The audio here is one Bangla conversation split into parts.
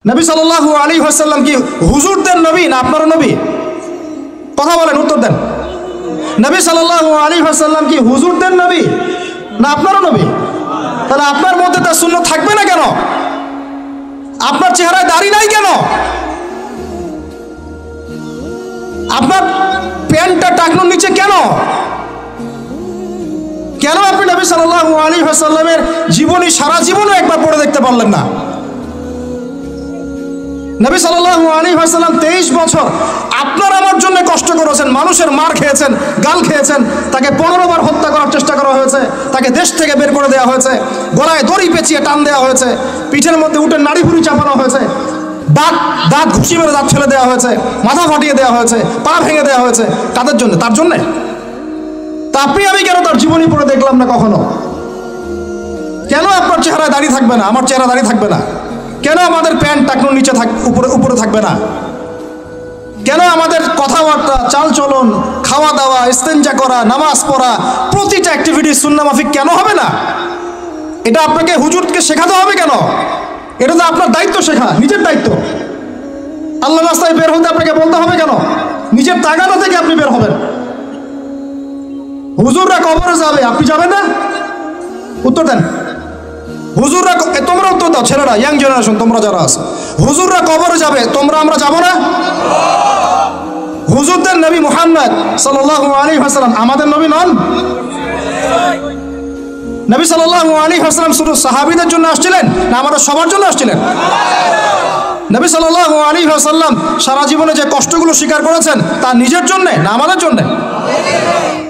নবী সাল্লাল্লাহু আলাইহি ওয়াসাল্লাম কি হুজুরদের নবী না আপনার নবী? কথা বলেন, উত্তর দেন। নবী সাল্লাল্লাহু আলাইহি ওয়াসাল্লাম কি হুজুরদের নবী না আপনার নবী? তাহলে আপনার মধ্যে তার সুন্নাত থাকবে না কেন? আপনার চেহারায় দাড়ি নাই কেন? আপনার প্যান্টটা টাকনোর নিচে কেন? কেন আপনি নবী সাল্লাল্লাহু আলাইহি ওয়াসাল্লামের জীবনী সারা জীবনও একবার পড়ে দেখতে পারলেন না? নবী সাল্লাল্লাহু আলাইহি ওয়াসাল্লাম 23 বছর আপনার আমার জন্য কষ্ট করেছেন, মানুষের মার খেয়েছেন, গাল খেয়েছেন, তাকে 15 বার হত্যা করার চেষ্টা করা হয়েছে, তাকে দেশ থেকে বের করে দেওয়া হয়েছে, গলায় দড়ি পেঁচিয়ে টান দেওয়া হয়েছে, পিঠের মধ্যে উঠে নাড়ি ভুড়ি চাপানো হয়েছে, দাঁত ঘুষি মেরে দাঁত ফেলে দেওয়া হয়েছে, মাথা ফাটিয়ে দেওয়া হয়েছে, পা ভেঙে দেওয়া হয়েছে। কাদের জন্য? তার জন্যে। তা আপনি আমি কেন তার জীবনী পড়ে দেখলাম না কখনো? কেন আপনার চেহারায় দাড়ি থাকবে না, আমার চেহারা দাড়ি থাকবে না? কেন আমাদের প্যান্ট টাকনোর নিচে উপরে থাকবে না? কেন আমাদের কথাবার্তা, চালচলন, খাওয়া দাওয়া, ইস্তেঞ্জা করা, নামাজ পড়া, প্রতিটা অ্যাক্টিভিটি সুন্নাহ মাফিক কেন হবে না? এটা আপনাকে হুজুরকে শেখাতে হবে কেন? এটা তো আপনার দায়িত্ব, শেখা নিজের দায়িত্ব। আল্লাহ রাস্তায় বের হতে আপনাকে বলতে হবে কেন? নিজের তাগাদা থেকে আপনি বের হবেন। হুজুররা কবরে যাবে, আপনি যাবেন না? উত্তর দেন। হুজুররা, তোমরা উত্তর দাও, ছেলেরা, ইয়াং জেনারেশন তোমরা যারা আছো, হুজুররা কবরে যাবে, আমরা যাব না? হুজুরদের নবী মুহাম্মদ সাল্লাল্লাহু আলাইহি ওয়াসাল্লাম আমাদের নবী নন? নবী সাল্লাল্লাহু আলাইহি ওয়াসাল্লাম শুধু সাহাবীদের জন্য আসছিলেন না আমাদের সবার জন্য আসছিলেন? নবী সাল্লাল্লাহু আলাইহি ওয়াসাল্লাম সারা জীবনে যে কষ্টগুলো স্বীকার করেছেন তা নিজের জন্য না আমাদের জন্য?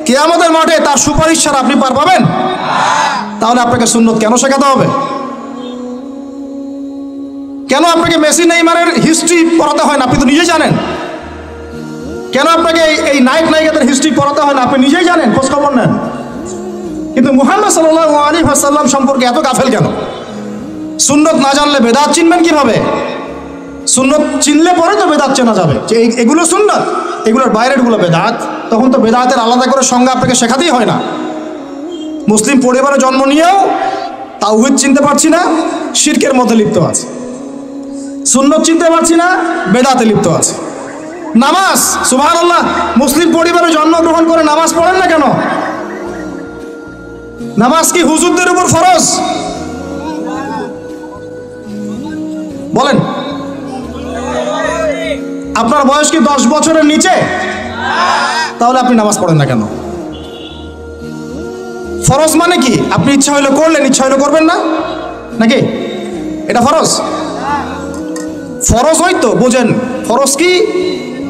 কিয়ামতের মাঠে তার সুপারিশ ছাড়া আপনি পার পাবেন? তাহলে আপনাকে সুন্নত কেন শেখাতে হবে? কেন আপনাকে মেসি নেইমারের হিস্ট্রি পড়াতে হয় না? আপনি তো নিজেই জানেন। কেন আপনাকে এই নায়িকাদের হিস্ট্রি পড়াতে হয় না? আপনি নিজেই জানেন, খোঁজ খবর নেন। কিন্তু মুহাম্মদ সাল্লাল্লাহু আলাইহি ওয়াসাল্লাম সম্পর্কে এত গাফেল কেন? সুন্নত না জানলে বেদাত চিনবেন কিভাবে? সুন্নত চিনলে পরে তো বেদাত চেনা যাবে যে এগুলো সুন্নত, এগুলোর বাইরের গুলো বেদাত। তখন তো বেদাতের আলাদা করে সংজ্ঞা আপনাকে শেখাতেই হয় না। মুসলিম পরিবারে জন্ম নিয়েও তাওহীদ চিনতে পারছি না, শিরকের মধ্যে লিপ্ত আছে। সুন্নত চিনতে পারছি না, বেদাতে লিপ্ত আছে। নামাজ, সুবহানাল্লাহ, মুসলিম পরিবারে জন্মগ্রহণ করে নামাজ পড়েন না কেন? নামাজ কি হুজুরদের উপর ফরজ? বলেন। আপনার বয়স কি 10 বছরের নিচে? তাহলে আপনি নামাজ পড়েন না কেন? ফরজ মানে কি? আপনি ইচ্ছা হইলে করলেন, ইচ্ছা হইলে করবেন না, নাকি? এটা ফরজ? ফরজ হয়তো বোঝেন। ফরজ কি?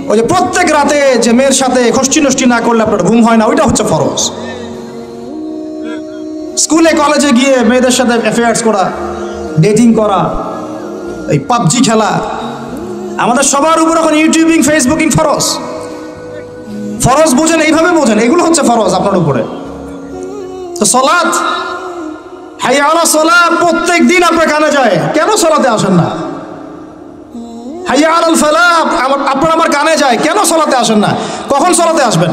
ওই যে প্রত্যেক রাতে যে মেয়ের সাথে খষ্টি নষ্টি না করলে আপনার ঘুম হয় না, ওইটা হচ্ছে ফরজ। স্কুলে কলেজে গিয়ে মেয়েদের সাথে অ্যাফেয়ার্স করা, ডেটিং করা, এই পাবজি খেলা, আমাদের সবার উপর এখন ইউটিউবিং, ফেসবুকিং ফরজ। ফরজ বোঝেন, এইভাবে বোঝেন, এগুলো হচ্ছে ফরজ আপনার উপরে। তো সালাত, হাইয়া আলা সালাত প্রত্যেক দিন আপনার কানে যায়, কেন সালাতে আসেন না? হাইয়া আলাল ফালাহ আপনার আমার কানে যায়, কেন সালাতে আসেন না? কখন সালাতে আসবেন?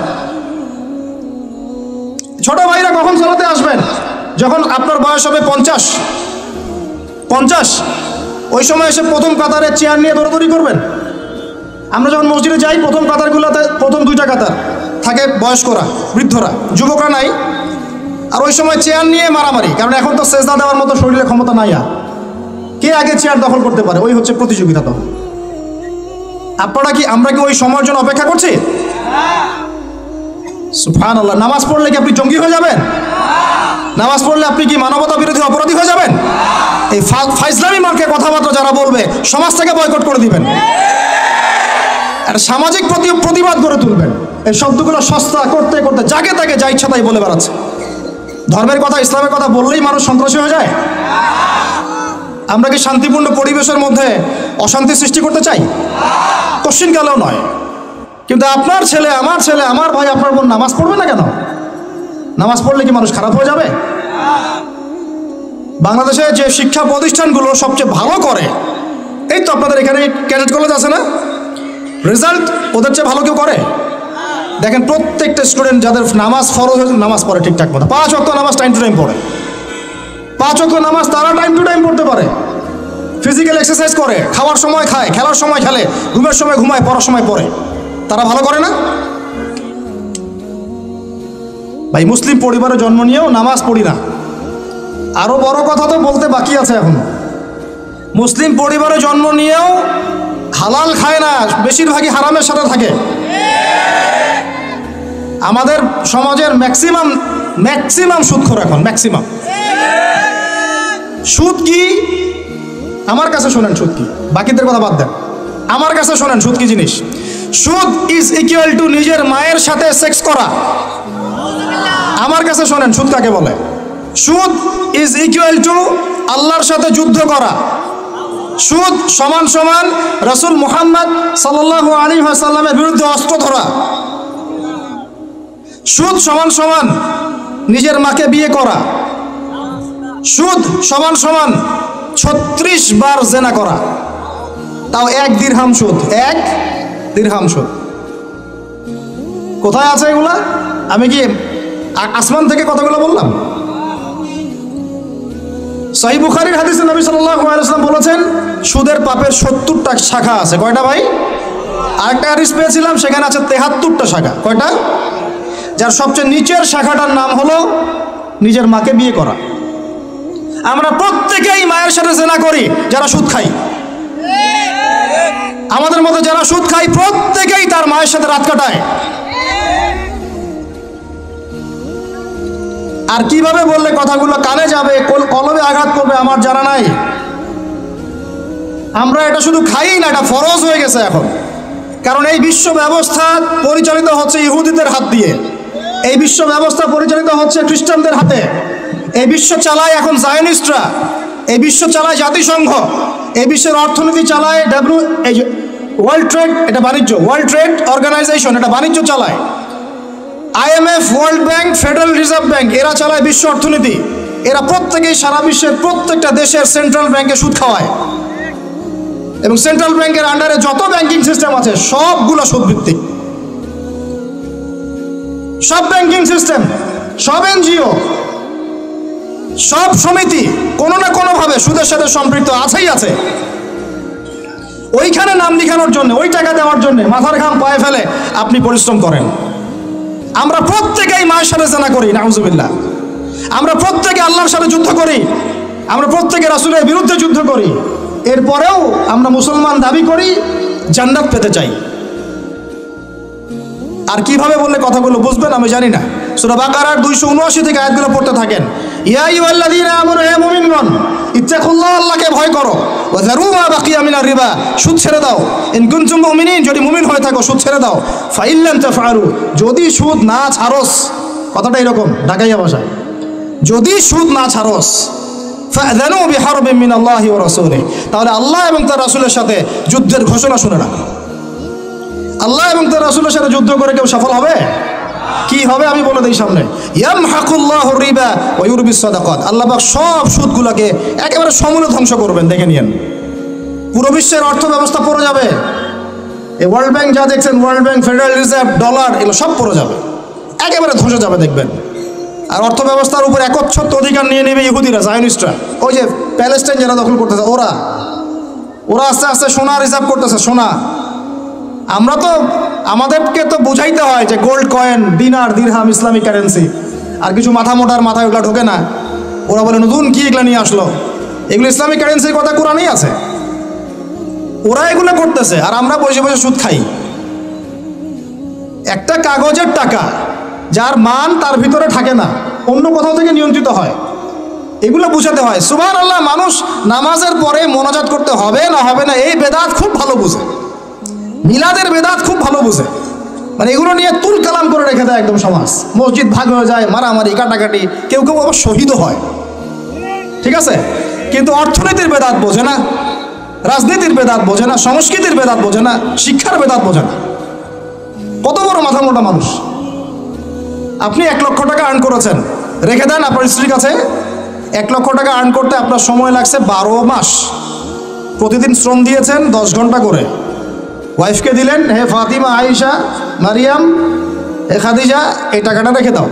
ছোট ভাইরা কখন সালাতে আসবেন? যখন আপনার বয়স হবে 50, ওই সময় এসে প্রথম কাতারে চেয়ার নিয়ে দৌড়াদৌড়ি করবেন। আমরা যখন মসজিদে যাই, প্রথম কাতারগুলোতে প্রথম 2টা কাতার থাকে বয়স্করা, বৃদ্ধরা, যুবকরা নাই। আর ওই সময় চেয়ার নিয়ে মারামারি, কারণ এখন তো সেজদা দেওয়ার মতো শরীরে ক্ষমতা নাই। আর কে আগে চেয়ার দখল করতে পারে, ওই হচ্ছে প্রতিযোগিতা। তখন আমরা কি ওই সময়ের জন্য অপেক্ষা করছি? সুবহানাল্লাহ। নামাজ পড়লে কি আপনি জঙ্গি হয়ে যাবেন? নামাজ পড়লে আপনি কি মানবতা বিরোধী অপরাধী হয়ে যাবেন? এই ফাইজলামি মার্কে কথাবার্তা যারা বলবে, সমাজ থেকে বয়কট করে দিবেন, আর সামাজিক প্রতিবাদ গড়ে তুলবেন। এই শব্দগুলো সস্তা করতে করতে যাকে তাকে যা ইচ্ছা তাই বলে বেড়াচ্ছে। ধর্মের কথা, ইসলামের কথা বললেই মানুষ সন্ত্রাসী হয়ে যায়। আমরা কি শান্তিপূর্ণ পরিবেশের মধ্যে অশান্তি সৃষ্টি করতে চাই? কোশ্চিন গেলেও নয়। কিন্তু আপনার ছেলে, আমার ভাই, আপনার বোন নামাজ পড়বে না কেন? নামাজ পড়লে কি মানুষ খারাপ হয়ে যাবে? বাংলাদেশে যে শিক্ষা প্রতিষ্ঠানগুলো সবচেয়ে ভালো করে, এই তো আপনাদের এখানে ক্যাডেট কলেজ আছে না, রেজাল্ট ওদের চেয়ে ভালো কেউ করে? দেখেন, প্রত্যেকটা স্টুডেন্ট যাদের নামাজ ফরজ হয়েছে, নামাজ পড়ে ঠিকঠাক মতো, 5 ওয়াক্ত নামাজ টাইম টু টাইম পড়ে। 5 ওয়াক্ত নামাজ তারা টাইম টু টাইম পড়তে পারে। ফিজিক্যাল এক্সারসাইজ করে, খাওয়ার সময় খায়, খেলার সময় খেলে, ঘুমের সময় ঘুমায়, পড়ার সময় পড়ে, তারা ভালো করে না? ভাই মুসলিম পরিবারে জন্ম নিয়েও নামাজ পড়ি না। আরো বড় কথা তো বলতে বাকি আছে এখনো। মুসলিম পরিবারে জন্ম নিয়েও হালাল খায় না, বেশিরভাগই হারামের সাথে থাকে। আমাদের সমাজের ম্যাক্সিমাম সুদখোর এখন, ম্যাক্সিমাম। সুদ কি? আমার কাছে শোনেন সুদ কি, বাকিদের কথা বাদ দেন। আমার কাছে শোনেন সুদ কি জিনিস। সুদ ইজ ইকুয়াল টু নিজের মায়ের সাথে সেক্স করা। আমার কাছে শোনেন সুদ কাকে বলে। সুদ ইজ ইকুয়াল টু আল্লাহর সাথে যুদ্ধ করা। সুদ সমান সমান রাসূল মুহাম্মদ সাল্লাল্লাহু আলাইহি ওয়াসাল্লামের বিরুদ্ধে অস্ত্র ধরা। সুদ সমান সমান নিজের মাকে বিয়ে করা। সুদ সমান সমান 36 বার জেনা করা, তাও 1 দিরহাম সুদ। 1 দিরহাম সুদ কোথায় আছে এগুলা? আমি কি আসমান থেকে কথাগুলো বললাম? সহিহ বুখারীর হাদিসে নবী সাল্লাল্লাহু আলাইহি ওয়াসাল্লাম বলেছেন সুদের পাপের 70টা শাখা আছে। কয়টা ভাই? আরেকটা হাদিস পেয়েছিলাম সেখানে আছে 73টা শাখা। কয়টা? যার সবচেয়ে নিচের শাখাটার নাম হলো নিজের মাকে বিয়ে করা। আমরা প্রত্যেকেই মায়ের সাথে জেনা করি যারা সুদ খাই। আমাদের মধ্যে যারা সুদ খাই প্রত্যেকেই তার মায়ের সাথে রাত কাটায়। আর কিভাবে বললে কথাগুলো কানে যাবে, কলবে আঘাত করবে আমার জানা নাই। আমরা এটা শুধু খাই না, এটা ফরজ হয়ে গেছে এখন। কারণ এই বিশ্ব ব্যবস্থা পরিচালিত হচ্ছে ইহুদিদের হাত দিয়ে, এই বিশ্ব ব্যবস্থা পরিচালিত হচ্ছে খ্রিস্টানদের হাতে, এই বিশ্ব চালায় এখন জায়নিস্টরা, এই বিশ্ব চালায় জাতিসংঘ, এই বিশ্বের অর্থনীতি চালায় ওয়ার্ল্ড ট্রেড, এটা বাণিজ্য, ওয়ার্ল্ড ট্রেড অর্গানাইজেশন, এটা বাণিজ্য চালায়। IMF, world bank, federal reserve bank, এরা চালায় বিশ্ব অর্থনীতি। এরা প্রত্যেকেই সারা বিশ্বের প্রত্যেকটা দেশের সেন্ট্রাল ব্যাংকে সুদ খাওয়ায়। এবং সেন্ট্রাল ব্যাংকের আন্ডারে যত ব্যাংকিং সিস্টেম আছে সবগুলো সুদ ভিত্তিক। সব ব্যাংকিং সিস্টেম, সব NGO, সব সমিতি কোনো না কোনোভাবে সুদের সাথে সম্পৃক্ত আছেই আছে। ওইখানে নাম লিখানোর জন্য, ওই টাকা দেওয়ার জন্য মাথার ঘাম পায়ে ফেলে আপনি পরিশ্রম করেন। আমরা প্রত্যেকেই মায়ের সাথে জেনা করি, নাউজুবিল্লাহ। আমরা প্রত্যেকে আল্লাহর সাথে যুদ্ধ করি, আমরা প্রত্যেকে রাসূলের বিরুদ্ধে যুদ্ধ করি। এরপরেও আমরা মুসলমান দাবি করি, জান্নাত পেতে চাই। আর কিভাবে বললে কথাগুলো বুঝবেন আমি জানি না। সূরা বাকারার 279 থেকে আয়াতগুলো পড়তে থাকেন। ইয়া আইয়ুহাল্লাযীনা আমানু, হে মুমিনগণ, ইত্তাকুল্লাহ, আল্লাহকে ভয় করো, ওয়া যারু মা বাকিয়া মিনার রিবা, সুদ ছেড়ে দাও। ইন কুনতুম মুমিনিন, যদি মুমিন হয়ে থাকো সুদ ছেড়ে দাও। ফাইন লাম তাফআলু, যদি সুদ না ছাড়োস, কথাটা এরকম ঢাকাইয়া ভাষায়, যদি সুদ না ছাড়োস, ফাআযানু বিহারবিন মিনাল্লাহি ওয়া রাসূলিহি, তাহলে আল্লাহ এবং তার রাসূলের সাথে যুদ্ধের ঘোষণা শুনে রাখো। আল্লাহ এবং তার রাসূলের সাথে যুদ্ধ করে কেউ সফল হবে? কি হবে আমি বলে দিই সামনে। ইয়ামহাকুল্লাহু রিবা ওয়া ইউরবিস সাদাকাত, আল্লাহ পাক সব সুদগুলোকে একেবারে সমূলে ধ্বংস করবেন। দেখে নিয়েন, পুরো বিশ্বের অর্থ ব্যবস্থা পড়ে যাবে। এই ওয়ার্ল্ড ব্যাংক যা দেখছেন, world bank, federal reserve, dollar, এগুলো সব পড়ে যাবে, একেবারে ধ্বংস যাবে দেখবেন। আর অর্থ ব্যবস্থার উপর একচ্ছত্র অধিকার নিয়ে নেবে ইহুদিরা, জায়নিস্টরা। ওই যে প্যালেস্টাইন যারা দখল করতেছে, ওরা আস্তে আস্তে সোনা রিজার্ভ করতেছে, সোনা। আমরা তো, আমাদেরকে তো বুঝাইতে হয় যে গোল্ড কয়েন, দিনার, দিরহাম ইসলামিক কারেন্সি। আর কিছু মাথা মোটার মাথায় ওগুলো ঢোকে না। ওরা বলে নতুন কি এগুলো নিয়ে আসলো, এগুলো ইসলামিক কারেন্সির কথা কোরআনেই আছে। ওরা এগুলো করতেছে আর আমরা বসে বসে সুদ খাই। একটা কাগজের টাকা যার মান তার ভিতরে থাকে না, অন্য কোথাও থেকে নিয়ন্ত্রিত হয়, এগুলো বুঝাতে হয়। সুবহানাল্লাহ, মানুষ নামাজের পরে মোনাজাত করতে হবে না হবে না এই বেদাত খুব ভালো বুঝে, মিলাদের বেদাত খুব ভালো বুঝে। মানে এগুলো নিয়ে তুল কালাম করে রেখে দেয় একদম সমাজ। মসজিদ ভাগ হয়ে যায়, মারামারি, কাটাকাটি, কেউ কেউ আবার শহীদও হয়। ঠিক আছে, কিন্তু অর্থনীতির বেদাত বোঝে না, রাজনীতির বেদাত বোঝে না, সংস্কৃতির বেদাত বোঝে না, শিক্ষার বেদাত বোঝে না। কত বড় মাথা মোটা মানুষ। আপনি 1 লক্ষ টাকা আর্ন করেছেন, রেখে দেন আপনার স্ত্রীর কাছে। 1 লক্ষ টাকা আর্ন করতে আপনার সময় লাগছে 12 মাস। প্রতিদিন শ্রম দিয়েছেন 10 ঘন্টা করে। ওয়াইফকে দিলেন, হে ফাতিমা, আয়েশা, মারিয়াম, হে খাদিজা, এই টাকাটা রেখে দাও,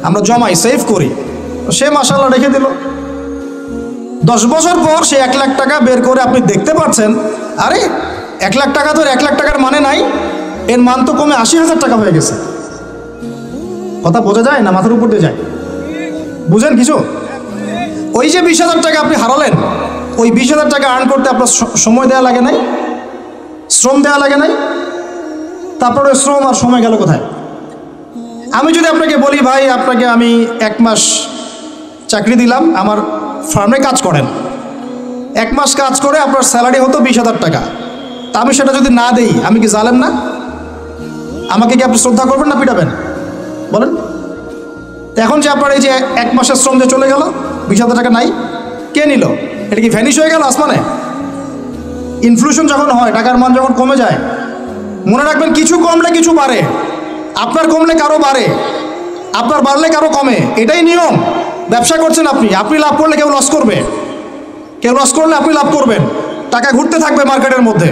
আমরা জমাই, সেভ করি। সে মাশাআল্লাহ রেখে দিল। 10 বছর পর সে 1 লাখ টাকা বের করে আপনি দেখতে পাচ্ছেন, আরে 1 লাখ টাকা তো 1 লাখ টাকার মানে নাই, এর মান তো কমে 80,000 টাকা হয়ে গেছে। কথা বোঝা যায় না? মাথার উপর দিয়ে যায়? বুঝেন কিছু? ওই যে 20,000 টাকা আপনি হারালেন, ওই 20,000 টাকা আর্ন করতে আপনার সময় দেওয়া লাগে নাই, শ্রম দেওয়া লাগে নাই, তারপরে শ্রম আর সময় গেল কোথায়? আমি যদি আপনাকে বলি, ভাই আপনাকে আমি 1 মাস চাকরি দিলাম, আমার ফার্মে কাজ করেন, 1 মাস কাজ করে আপনার স্যালারি হতো 20,000 টাকা, তা আমি সেটা যদি না দেই, আমি কি জালেম না? আমাকে কি আপনি শ্রদ্ধা করবেন না পিটাবেন? বলেন। এখন যে আপনার এই যে 1 মাসের শ্রম যে চলে গেল, 20,000 টাকা নাই, কে নিল? এটা কি ভ্যানিশ হয়ে গেল আসমানে? ইনফ্লেশন যখন হয়, টাকার মান যখন কমে যায়, মনে রাখবেন কিছু কমলে কিছু বাড়ে, আপনার কমলে কারো বাড়ে, আপনার বাড়লে কারো কমে, এটাই নিয়ম। ব্যবসা করছেন আপনি, আপনি লাভ করলে কেউ লস করবে, কেউ লস করলে আপনি লাভ করবেন, টাকা ঘুরতে থাকবে মার্কেটের মধ্যে।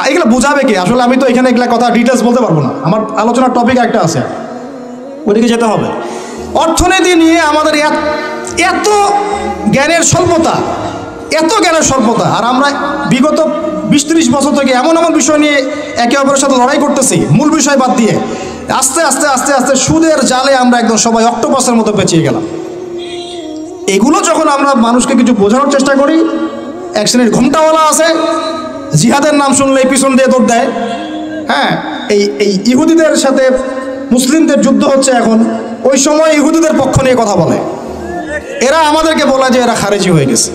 এগুলো বোঝাবে কি? আসলে আমি তো এখানে এগুলা কথা ডিটেলস বলতে পারবো না, আমার আলোচনার টপিক একটা আছে, ওইদিকে যেতে হবে। অর্থনীতি নিয়ে আমাদের এত জ্ঞানের স্বল্পতা, এত জ্ঞানের স্বল্পতা, আর আমরা বিগত 20-30 বছর থেকে এমন এমন বিষয় নিয়ে একে অপরের সাথে লড়াই করতেছি, মূল বিষয় বাদ দিয়ে। আস্তে আস্তে আস্তে আস্তে সুদের জালে আমরা একদম সবাই অক্টোপাসের মতো পেঁচিয়ে গেলাম। এগুলো যখন আমরা মানুষকে কিছু বোঝানোর চেষ্টা করি, এক শ্রেণীর ঘোমটাওয়ালা আছে, জিহাদের নাম শুনলেই পিছন দিয়ে দৌড় দেয়। হ্যাঁ, এই ইহুদিদের সাথে মুসলিমদের যুদ্ধ হচ্ছে এখন, ওই সময় ইহুদিদের পক্ষ নিয়ে কথা বলে। এরা আমাদেরকে বলে যে এরা খারেজি হয়ে গেছে,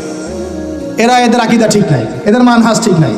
এদের আকীদা ঠিক নাই, এদের মানহাজ ঠিক নাই।